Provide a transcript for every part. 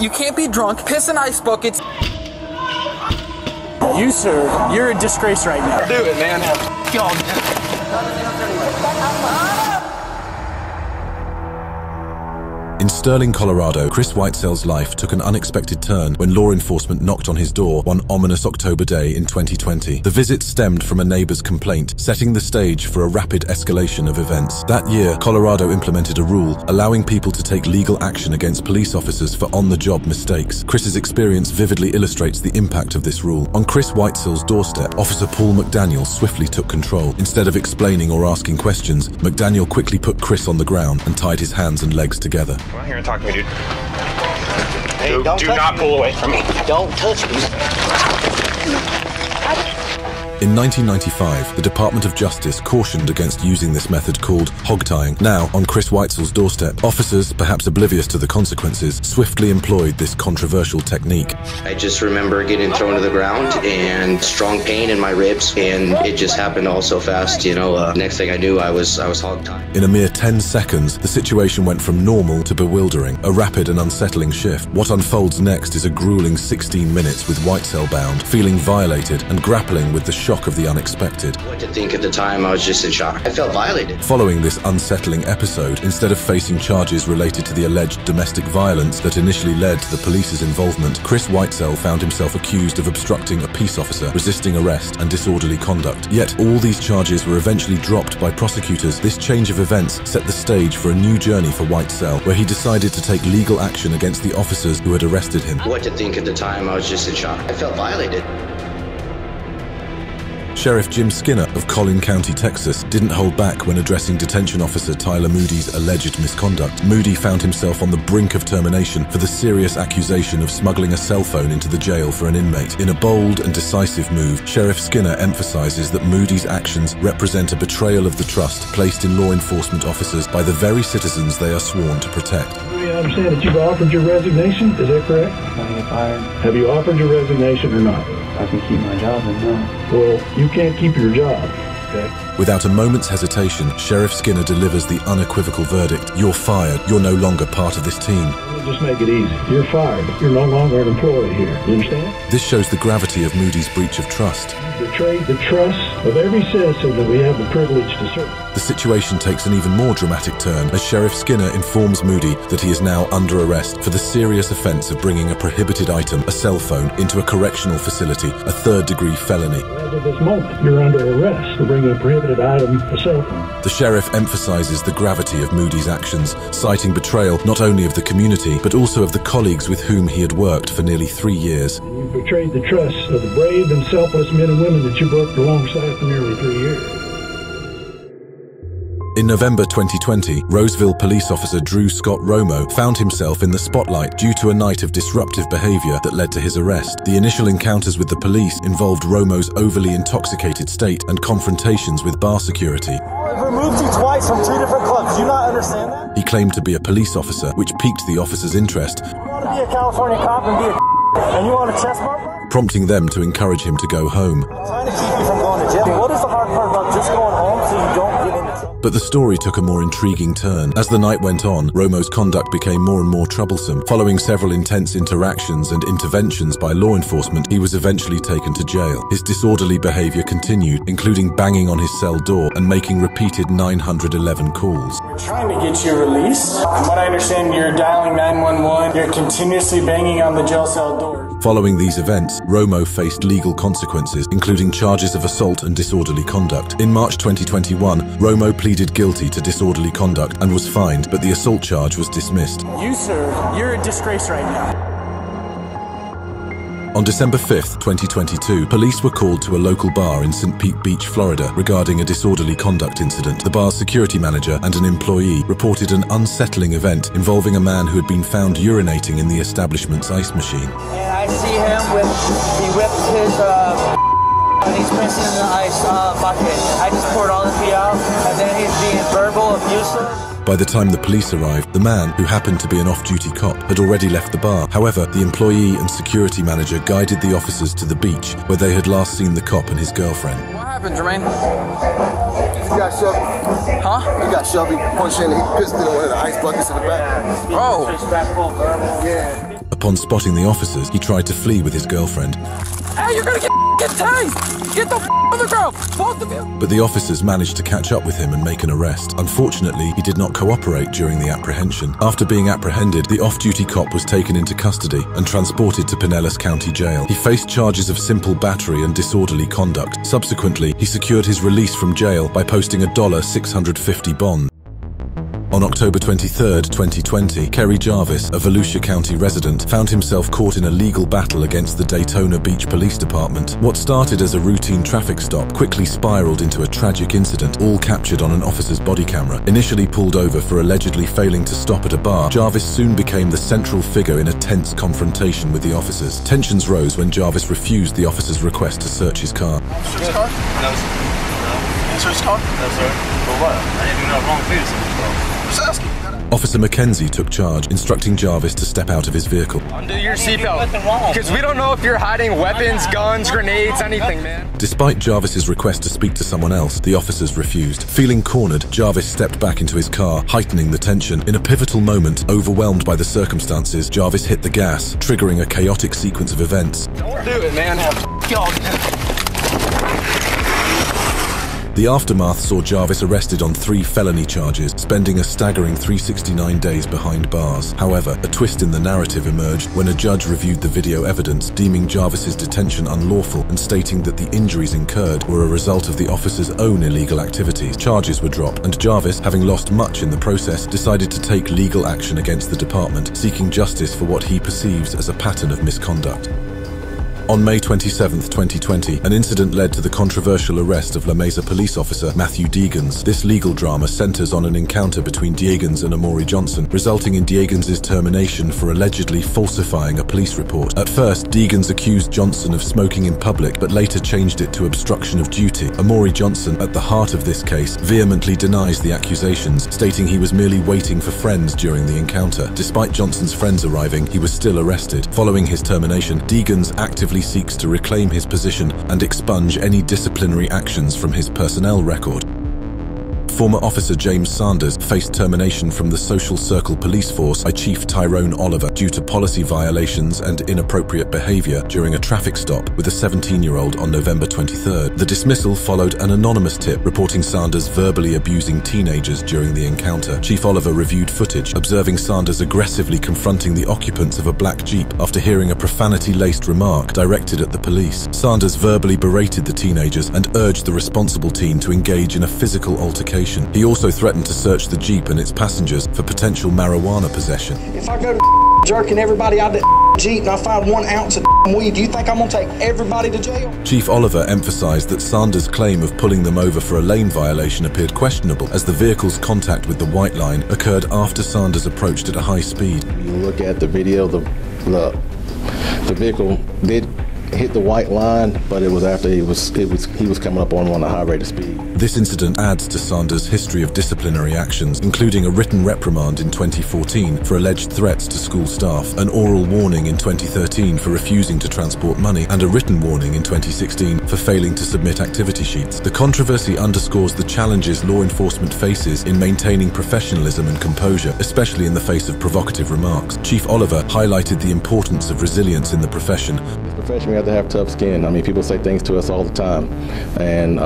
You can't be drunk, piss in ice buckets. You, sir, you're a disgrace right now. Do it, man. In Sterling, Colorado, Chris Whitesell's life took an unexpected turn when law enforcement knocked on his door one ominous October day in 2020. The visit stemmed from a neighbor's complaint, setting the stage for a rapid escalation of events. That year, Colorado implemented a rule allowing people to take legal action against police officers for on-the-job mistakes. Chris's experience vividly illustrates the impact of this rule. On Chris Whitesell's doorstep, Officer Paul McDaniel swiftly took control. Instead of explaining or asking questions, McDaniel quickly put Chris on the ground and tied his hands and legs together. Come on here and talk to me, dude. Hey, do not pull away from me. Don't touch me. In 1995, the Department of Justice cautioned against using this method called hog-tying. Now, on Chris Whitesell's doorstep, officers, perhaps oblivious to the consequences, swiftly employed this controversial technique. I just remember getting thrown to the ground and strong pain in my ribs, and it just happened all so fast, you know. Next thing I knew, I was hog-tying. In a mere 10 seconds, the situation went from normal to bewildering, a rapid and unsettling shift. What unfolds next is a grueling 16 minutes with Whitesell bound, feeling violated and grappling with the shock of the unexpected. What to think at the time, I was just in shock. I felt violated. Following this unsettling episode, instead of facing charges related to the alleged domestic violence that initially led to the police's involvement, Chris Whitesell found himself accused of obstructing a peace officer, resisting arrest, and disorderly conduct. Yet all these charges were eventually dropped by prosecutors. This change of events set the stage for a new journey for Whitesell, where he decided to take legal action against the officers who had arrested him. What to think at the time, I was just in shock. I felt violated. Sheriff Jim Skinner of Collin County, Texas, didn't hold back when addressing detention officer Tyler Moody's alleged misconduct. Moody found himself on the brink of termination for the serious accusation of smuggling a cell phone into the jail for an inmate. In a bold and decisive move, Sheriff Skinner emphasizes that Moody's actions represent a betrayal of the trust placed in law enforcement officers by the very citizens they are sworn to protect. I understand that you've offered your resignation, is that correct? I get fired. Have you offered your resignation or not? I can keep my job and no. Well, you can't keep your job, okay? Without a moment's hesitation, Sheriff Skinner delivers the unequivocal verdict. You're fired. You're no longer part of this team. Let me just make it easy. You're fired. You're no longer an employee here. You understand? This shows the gravity of Moody's breach of trust. You betrayed the trust of every citizen that we have the privilege to serve. The situation takes an even more dramatic turn as Sheriff Skinner informs Moody that he is now under arrest for the serious offense of bringing a prohibited item, a cell phone, into a correctional facility, a third-degree felony. As of this moment, you're under arrest for bringing a prohibited item, a cell phone. The sheriff emphasizes the gravity of Moody's actions, citing betrayal not only of the community, but also of the colleagues with whom he had worked for nearly 3 years. You betrayed the trust of the brave and selfless men and women that you worked alongside for nearly 3 years. In November 2020, Roseville police officer Drew Scott Romo found himself in the spotlight due to a night of disruptive behavior that led to his arrest. The initial encounters with the police involved Romo's overly intoxicated state and confrontations with bar security. I've removed you twice from 2 different clubs. Do you not understand that? He claimed to be a police officer, which piqued the officer's interest. You want to be a California cop and be a and you want a chest bump? Prompting them to encourage him to go home. I'm trying to keep you from going to jail. What is the hard part about just going home so you don't get into trouble? But the story took a more intriguing turn. As the night went on, Romo's conduct became more and more troublesome. Following several intense interactions and interventions by law enforcement, he was eventually taken to jail. His disorderly behavior continued, including banging on his cell door and making repeated 911 calls. We're trying to get you released. From what I understand, you're dialing 911. You're continuously banging on the jail cell door. Following these events, Romo faced legal consequences, including charges of assault and disorderly conduct. In March 2021, Romo pleaded guilty to disorderly conduct and was fined, but the assault charge was dismissed. You, sir, you're a disgrace right now. On December 5th, 2022, police were called to a local bar in St. Pete Beach, Florida, regarding a disorderly conduct incident. The bar's security manager and an employee reported an unsettling event involving a man who had been found urinating in the establishment's ice machine. And I see him he whipped his, and he's pissing in the ice bucket. I just poured all the pee out, and then he's being verbal, abusive. By the time the police arrived, the man, who happened to be an off-duty cop, had already left the bar. However, the employee and security manager guided the officers to the beach, where they had last seen the cop and his girlfriend. What happened, Jermaine? He got shoved. Huh? He got shoved. He punched in. He pissed in one of the ice buckets in the back. Oh. Yeah. Upon spotting the officers, he tried to flee with his girlfriend. Hey, you're gonna get tased! Get the on the ground! Both of you! But the officers managed to catch up with him and make an arrest. Unfortunately, he did not cooperate during the apprehension. After being apprehended, the off-duty cop was taken into custody and transported to Pinellas County Jail. He faced charges of simple battery and disorderly conduct. Subsequently, he secured his release from jail by posting a $650 bond. On October 23, 2020, Kerry Jarvis, a Volusia County resident, found himself caught in a legal battle against the Daytona Beach Police Department. What started as a routine traffic stop quickly spiraled into a tragic incident, all captured on an officer's body camera. Initially pulled over for allegedly failing to stop at a bar, Jarvis soon became the central figure in a tense confrontation with the officers. Tensions rose when Jarvis refused the officer's request to search his car. Search car? No, sir. You search car? No, sir. For what? I didn't do no wrong thing, sir. Just asking. Officer McKenzie took charge, instructing Jarvis to step out of his vehicle. Undo your seatbelt, because we don't know if you're hiding weapons, guns, grenades, anything, man. Despite Jarvis's request to speak to someone else, the officers refused. Feeling cornered, Jarvis stepped back into his car, heightening the tension. In a pivotal moment, overwhelmed by the circumstances, Jarvis hit the gas, triggering a chaotic sequence of events. Don't do it, man. The aftermath saw Jarvis arrested on 3 felony charges, spending a staggering 369 days behind bars. However, a twist in the narrative emerged when a judge reviewed the video evidence, deeming Jarvis's detention unlawful and stating that the injuries incurred were a result of the officer's own illegal activities. Charges were dropped, and Jarvis, having lost much in the process, decided to take legal action against the department, seeking justice for what he perceives as a pattern of misconduct. On May 27, 2020, an incident led to the controversial arrest of La Mesa police officer Matthew Deegans. This legal drama centers on an encounter between Deegans and Amori Johnson, resulting in Deegans' termination for allegedly falsifying a police report. At first, Deegans accused Johnson of smoking in public, but later changed it to obstruction of duty. Amori Johnson, at the heart of this case, vehemently denies the accusations, stating he was merely waiting for friends during the encounter. Despite Johnson's friends arriving, he was still arrested. Following his termination, Deegans actively seeks to reclaim his position and expunge any disciplinary actions from his personnel record. Former Officer James Sanders faced termination from the Social Circle Police Force by Chief Tyrone Oliver due to policy violations and inappropriate behavior during a traffic stop with a 17-year-old on November 23rd. The dismissal followed an anonymous tip reporting Sanders verbally abusing teenagers during the encounter. Chief Oliver reviewed footage, observing Sanders aggressively confronting the occupants of a black Jeep after hearing a profanity-laced remark directed at the police. Sanders verbally berated the teenagers and urged the responsible teen to engage in a physical altercation. He also threatened to search the Jeep and its passengers for potential marijuana possession. If I go to jerking everybody out of the Jeep and I find 1 ounce of weed, do you think I'm gonna take everybody to jail? Chief Oliver emphasized that Sanders' claim of pulling them over for a lane violation appeared questionable, as the vehicle's contact with the white line occurred after Sanders approached at a high speed. You look at the video, the vehicle did hit the white line, but it was after he was coming up on a high rate of speed. This incident adds to Sanders' history of disciplinary actions, including a written reprimand in 2014 for alleged threats to school staff, an oral warning in 2013 for refusing to transport money, and a written warning in 2016 for failing to submit activity sheets. The controversy underscores the challenges law enforcement faces in maintaining professionalism and composure, especially in the face of provocative remarks. Chief Oliver highlighted the importance of resilience in the profession. We have to have tough skin. I mean, people say things to us all the time, and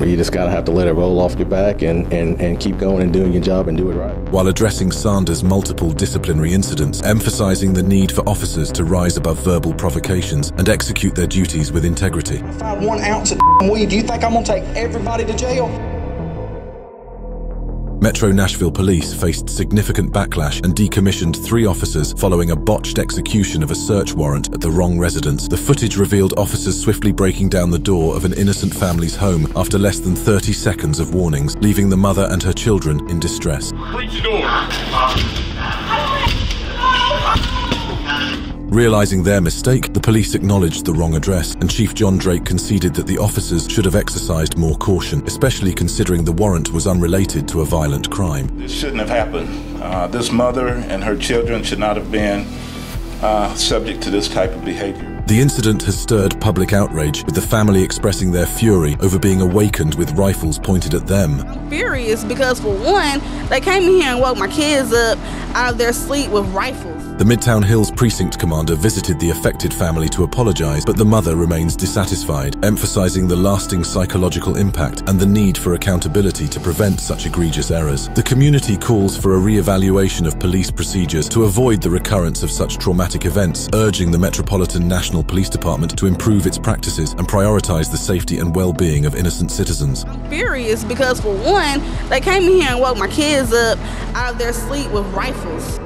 you just gotta have to let it roll off your back and keep going and doing your job and do it right. While addressing Sanders' multiple disciplinary incidents, emphasizing the need for officers to rise above verbal provocations and execute their duties with integrity. If I find 1 ounce of weed, do you think I'm gonna take everybody to jail? Metro Nashville Police faced significant backlash and decommissioned 3 officers following a botched execution of a search warrant at the wrong residence. The footage revealed officers swiftly breaking down the door of an innocent family's home after less than 30 seconds of warnings, leaving the mother and her children in distress. Breach the door. Realizing their mistake, the police acknowledged the wrong address, and Chief John Drake conceded that the officers should have exercised more caution, especially considering the warrant was unrelated to a violent crime. This shouldn't have happened. This mother and her children should not have been subject to this type of behavior. The incident has stirred public outrage, with the family expressing their fury over being awakened with rifles pointed at them. I'm furious because, for one, they came in here and woke my kids up out of their sleep with rifles. The Midtown Hills precinct commander visited the affected family to apologize, but the mother remains dissatisfied, emphasizing the lasting psychological impact and the need for accountability to prevent such egregious errors. The community calls for a re-evaluation of police procedures to avoid the recurrence of such traumatic events, urging the Metropolitan National Police Department to improve its practices and prioritize the safety and well-being of innocent citizens. I'm furious because, for one, they came in here and woke my kids up out of their sleep with rifles.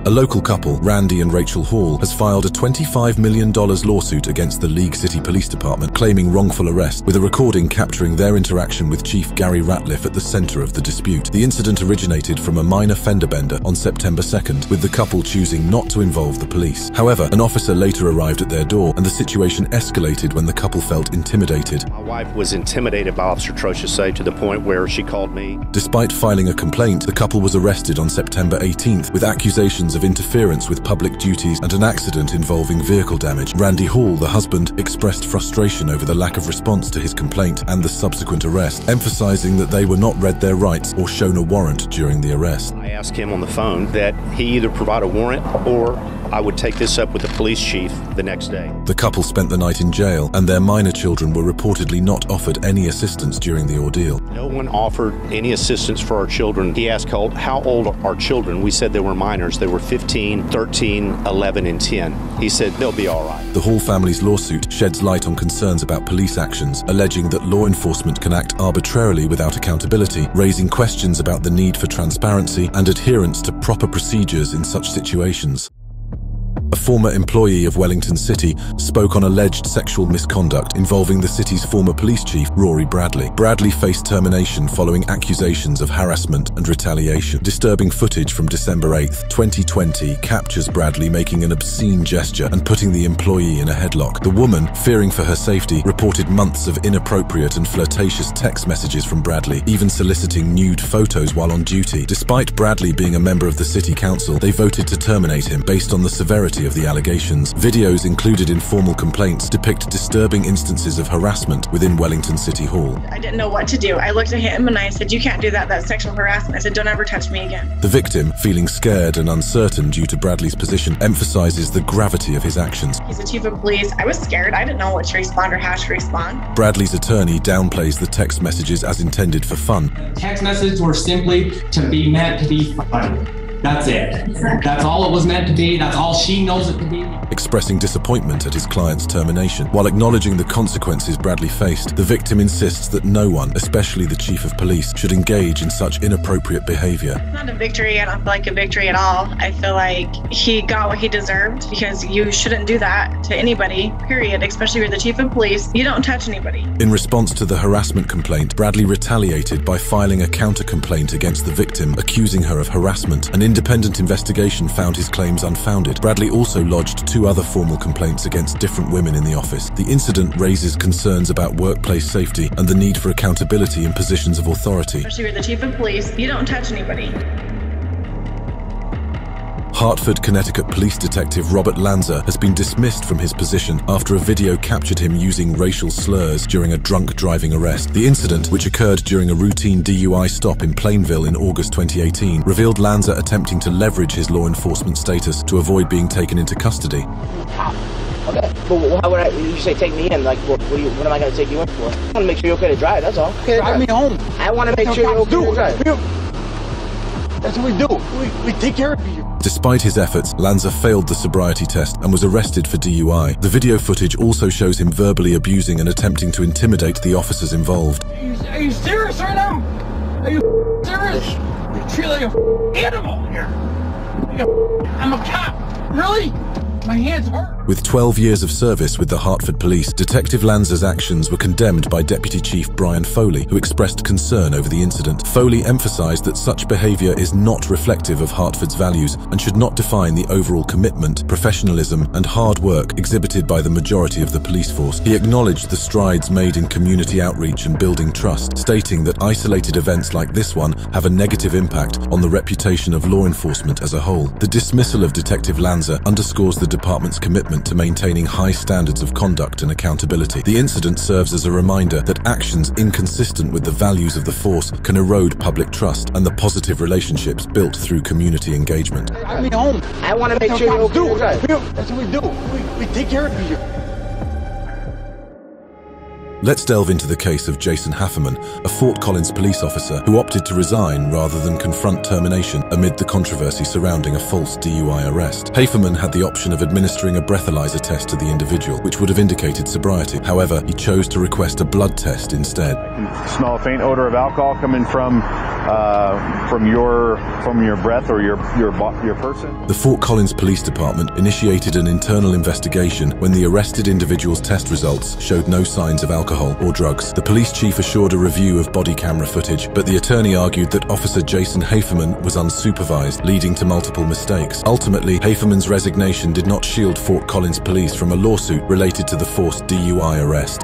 A local couple, Randy and Rachel Hall, has filed a $25 million lawsuit against the League City Police Department, claiming wrongful arrest, with a recording capturing their interaction with Chief Gary Ratliff at the center of the dispute. The incident originated from a minor fender bender on September 2nd, with the couple choosing not to involve the police. However, an officer later arrived at their door, and the situation escalated when the couple felt intimidated. My wife was intimidated by Officer Trochesay to the point where she called me. Despite filing a complaint, the couple was arrested on September 18th, with accusations of interference with public duties and an accident involving vehicle damage. Randy Hall, the husband, expressed frustration over the lack of response to his complaint and the subsequent arrest, emphasizing that they were not read their rights or shown a warrant during the arrest. I asked him on the phone that he either provide a warrant or I would take this up with the police chief the next day. The couple spent the night in jail, and their minor children were reportedly not offered any assistance during the ordeal. No one offered any assistance for our children. He asked how old are our children. We said they were minors. They were 15, 13, 11, and 10. He said they'll be all right. The Hall family's lawsuit sheds light on concerns about police actions, alleging that law enforcement can act arbitrarily without accountability, raising questions about the need for transparency and adherence to proper procedures in such situations. A former employee of Wellington City spoke on alleged sexual misconduct involving the city's former police chief, Rory Bradley. Bradley faced termination following accusations of harassment and retaliation. Disturbing footage from December 8, 2020 captures Bradley making an obscene gesture and putting the employee in a headlock. The woman, fearing for her safety, reported months of inappropriate and flirtatious text messages from Bradley, even soliciting nude photos while on duty. Despite Bradley being a member of the city council, they voted to terminate him based on the severity of the allegations. Videos included in formal complaints depict disturbing instances of harassment within Wellington City Hall. I didn't know what to do. I looked at him and I said, "You can't do that. That's sexual harassment." I said, "Don't ever touch me again." The victim, feeling scared and uncertain due to Bradley's position, emphasizes the gravity of his actions. He's the chief of police. I was scared. I didn't know what to respond or how to respond. Bradley's attorney downplays the text messages as intended for fun. Text messages were simply meant to be funny. That's it. That's all it was meant to be. That's all she knows it to be. Expressing disappointment at his client's termination. While acknowledging the consequences Bradley faced, the victim insists that no one, especially the chief of police, should engage in such inappropriate behavior. It's not a victory. I don't feel like a victory at all. I feel like he got what he deserved, because you shouldn't do that to anybody, period, especially if you're the chief of police. You don't touch anybody. In response to the harassment complaint, Bradley retaliated by filing a counter-complaint against the victim, accusing her of harassment. An independent investigation found his claims unfounded. Bradley also lodged 2 other formal complaints against different women in the office. The incident raises concerns about workplace safety and the need for accountability in positions of authority. Especially if you're the chief of police, you don't touch anybody. Hartford, Connecticut police detective Robert Lanza has been dismissed from his position after a video captured him using racial slurs during a drunk driving arrest. The incident, which occurred during a routine DUI stop in Plainville in August 2018, revealed Lanza attempting to leverage his law enforcement status to avoid being taken into custody. Okay, but how would you say take me in? Like, what am I going to take you in for? I want to make sure you're okay to drive, that's all. Okay, drive me home. I want to make sure you're okay to drive. That's what we do. We take care of you. Despite his efforts, Lanza failed the sobriety test and was arrested for DUI. The video footage also shows him verbally abusing and attempting to intimidate the officers involved. Are you serious right now? Are you serious? You're treated like an animal here. I'm a cop. Really? My hands hurt. With 12 years of service with the Hartford Police, Detective Lanza's actions were condemned by Deputy Chief Brian Foley, who expressed concern over the incident. Foley emphasized that such behavior is not reflective of Hartford's values and should not define the overall commitment, professionalism, and hard work exhibited by the majority of the police force. He acknowledged the strides made in community outreach and building trust, stating that isolated events like this one have a negative impact on the reputation of law enforcement as a whole. The dismissal of Detective Lanza underscores the department's commitment commitment to maintaining high standards of conduct and accountability. The incident serves as a reminder that actions inconsistent with the values of the force can erode public trust and the positive relationships built through community engagement. I mean, home. I want to make sure you're okay. That's what we do. We take care of you. Let's delve into the case of Jason Hafferman, a Fort Collins police officer who opted to resign rather than confront termination amid the controversy surrounding a false DUI arrest. Hafferman had the option of administering a breathalyzer test to the individual, which would have indicated sobriety. However, he chose to request a blood test instead. I can smell a faint odor of alcohol coming from your breath or your person. The Fort Collins Police Department initiated an internal investigation when the arrested individual's test results showed no signs of alcohol or drugs. The police chief assured a review of body camera footage, but the attorney argued that Officer Jason Hafferman was unsupervised, leading to multiple mistakes. Ultimately, Hafferman's resignation did not shield Fort Collins police from a lawsuit related to the forced DUI arrest.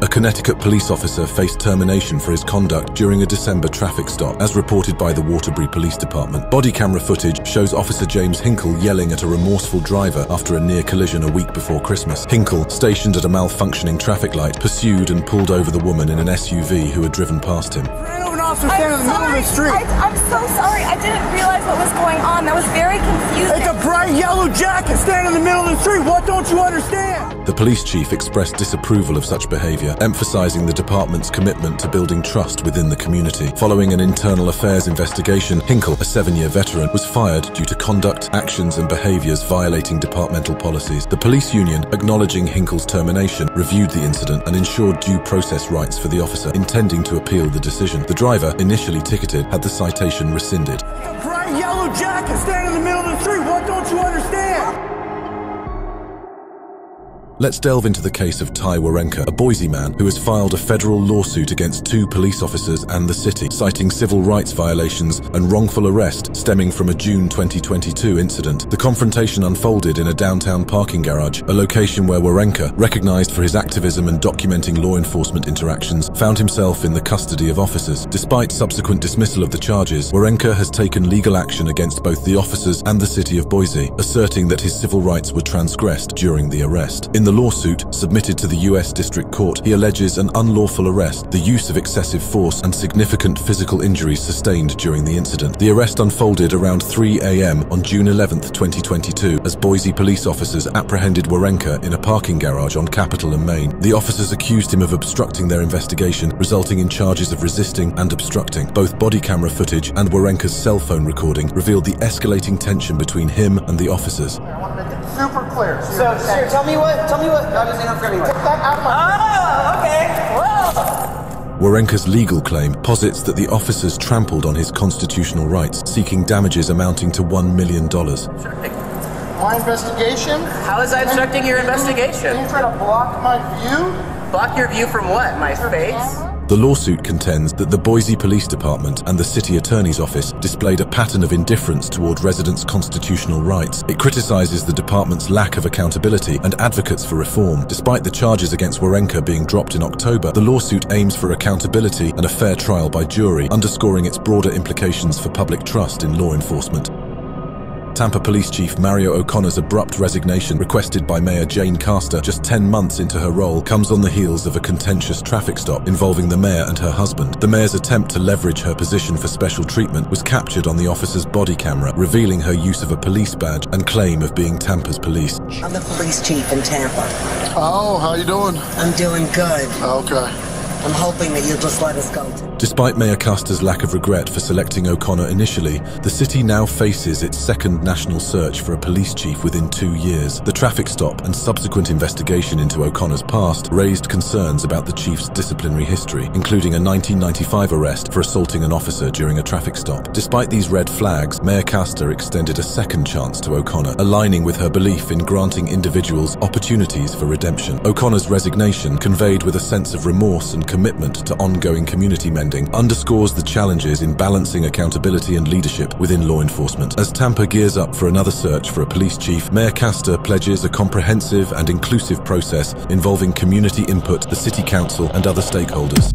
A Connecticut police officer faced termination for his conduct during a December traffic stop, as reported by the Waterbury Police Department. Body camera footage shows Officer James Hinkle yelling at a remorseful driver after a near collision a week before Christmas. Hinkle, stationed at a malfunctioning traffic light, pursued and pulled over the woman in an SUV who had driven past him. I'm so sorry. I didn't realize what was going on. That was very confusing. It's a bright yellow jacket standing in the middle of the street. What don't you understand? The police chief expressed disapproval of such behavior, emphasizing the department's commitment to building trust within the community. Following an internal affairs investigation, Hinkle, a 7-year veteran, was fired due to conduct, actions and behaviors violating departmental policies. The police union, acknowledging Hinkle's termination, reviewed the incident and ensured due process rights for the officer, intending to appeal the decision. The driver, initially ticketed, had the citation rescinded. A bright yellow jacket standing in the middle of the street. What don't you understand? Let's delve into the case of Ty Warenka, a Boise man who has filed a federal lawsuit against 2 police officers and the city, citing civil rights violations and wrongful arrest stemming from a June 2022 incident. The confrontation unfolded in a downtown parking garage, a location where Warenka, recognized for his activism and documenting law enforcement interactions, found himself in the custody of officers. Despite subsequent dismissal of the charges, Warenka has taken legal action against both the officers and the city of Boise, asserting that his civil rights were transgressed during the arrest. In the lawsuit, submitted to the U.S. District Court, he alleges an unlawful arrest, the use of excessive force, and significant physical injuries sustained during the incident. The arrest unfolded around 3 a.m. on June 11, 2022, as Boise police officers apprehended Warenka in a parking garage on Capitol and Main. The officers accused him of obstructing their investigation, resulting in charges of resisting and obstructing. Both body camera footage and Warenka's cell phone recording revealed the escalating tension between him and the officers. I want to make it super clear. So, sir, tell me what. That doesn't interfere anyway. Take that out of my okay. Well. Warenka's legal claim posits that the officers trampled on his constitutional rights, seeking damages amounting to $1 million. My investigation? How is that obstructing your investigation? Can you try to block my view? Block your view from what? My face? The lawsuit contends that the Boise Police Department and the City Attorney's Office displayed a pattern of indifference toward residents' constitutional rights. It criticizes the department's lack of accountability and advocates for reform. Despite the charges against Warenka being dropped in October, the lawsuit aims for accountability and a fair trial by jury, underscoring its broader implications for public trust in law enforcement. Tampa Police Chief Mario O'Connor's abrupt resignation, requested by Mayor Jane Castor just 10 months into her role, comes on the heels of a contentious traffic stop involving the mayor and her husband. The mayor's attempt to leverage her position for special treatment was captured on the officer's body camera, revealing her use of a police badge and claim of being Tampa's police. I'm the police chief in Tampa. Oh, how you doing? I'm doing good. Okay. I'm hoping that you'll just let us go. Despite Mayor Castor's lack of regret for selecting O'Connor initially, the city now faces its second national search for a police chief within 2 years. The traffic stop and subsequent investigation into O'Connor's past raised concerns about the chief's disciplinary history, including a 1995 arrest for assaulting an officer during a traffic stop. Despite these red flags, Mayor Castor extended a second chance to O'Connor, aligning with her belief in granting individuals opportunities for redemption. O'Connor's resignation, conveyed with a sense of remorse and commitment to ongoing community mending, underscores the challenges in balancing accountability and leadership within law enforcement. As Tampa gears up for another search for a police chief, Mayor Castor pledges a comprehensive and inclusive process involving community input, the city council, and other stakeholders.